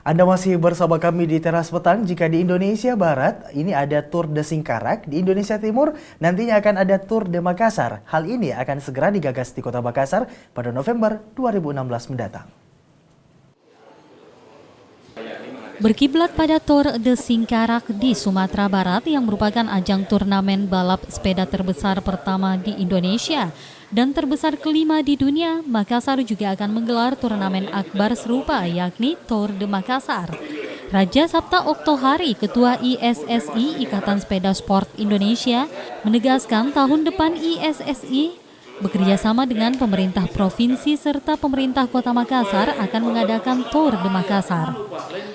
Anda masih bersama kami di Teras Petang. Jika di Indonesia Barat, ini ada Tour de Singkarak. Di Indonesia Timur, nantinya akan ada Tour de Makassar. Hal ini akan segera digagas di Kota Makassar pada November 2016 mendatang. Berkiblat pada Tour de Singkarak di Sumatera Barat yang merupakan ajang turnamen balap sepeda terbesar pertama di Indonesia dan terbesar kelima di dunia, Makassar juga akan menggelar turnamen akbar serupa yakni Tour de Makassar. Raja Sabta Oktohari, Ketua ISSI Ikatan Sepeda Sport Indonesia, menegaskan tahun depan ISSI bekerja sama dengan pemerintah provinsi serta pemerintah Kota Makassar akan mengadakan Tour de Makassar.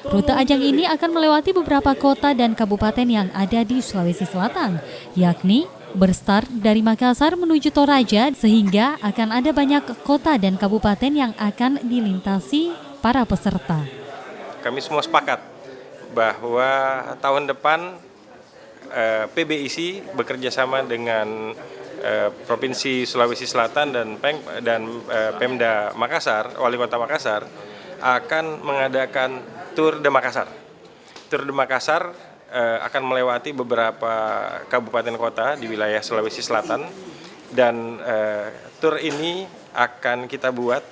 Rute ajang ini akan melewati beberapa kota dan kabupaten yang ada di Sulawesi Selatan, yakni berstart dari Makassar menuju Toraja sehingga akan ada banyak kota dan kabupaten yang akan dilintasi para peserta. Kami semua sepakat bahwa tahun depan PBIC bekerja sama dengan Provinsi Sulawesi Selatan dan Pemda Makassar, Wali Kota Makassar akan mengadakan Tour de Makassar. Tour de Makassar akan melewati beberapa kabupaten kota di wilayah Sulawesi Selatan dan tour ini akan kita buat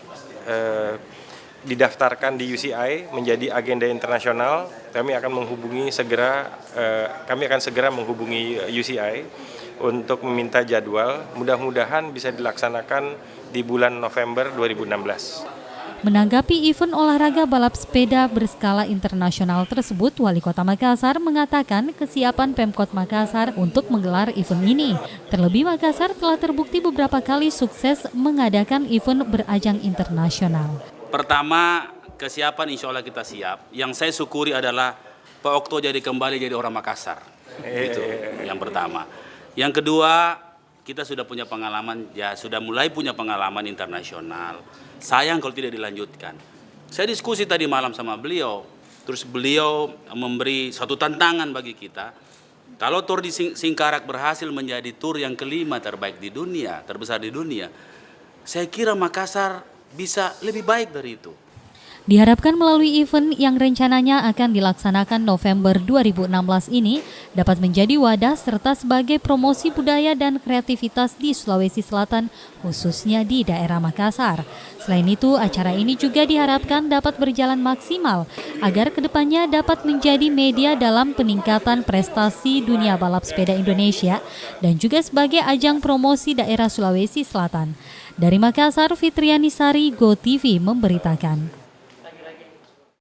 didaftarkan di UCI menjadi agenda internasional. Kami akan segera menghubungi UCI untuk meminta jadwal. Mudah-mudahan bisa dilaksanakan di bulan November 2016. Menanggapi event olahraga balap sepeda berskala internasional tersebut, Wali Kota Makassar mengatakan kesiapan Pemkot Makassar untuk menggelar event ini. Terlebih Makassar telah terbukti beberapa kali sukses mengadakan event berajang internasional. Pertama, kesiapan insya Allah kita siap. Yang saya syukuri adalah Pak Okto kembali jadi orang Makassar. Itu yang pertama. Yang kedua, kita sudah punya pengalaman, sudah mulai punya pengalaman internasional. Sayang kalau tidak dilanjutkan. Saya diskusi tadi malam sama beliau, terus beliau memberi satu tantangan bagi kita. Kalau Tour di Singkarak berhasil menjadi tour yang kelima terbaik di dunia, terbesar di dunia, saya kira Makassar bisa lebih baik dari itu. Diharapkan melalui event yang rencananya akan dilaksanakan November 2016 ini dapat menjadi wadah serta sebagai promosi budaya dan kreativitas di Sulawesi Selatan, khususnya di daerah Makassar. Selain itu, acara ini juga diharapkan dapat berjalan maksimal agar kedepannya dapat menjadi media dalam peningkatan prestasi dunia balap sepeda Indonesia dan juga sebagai ajang promosi daerah Sulawesi Selatan. Dari Makassar, Fitriani Sari, GoTV memberitakan.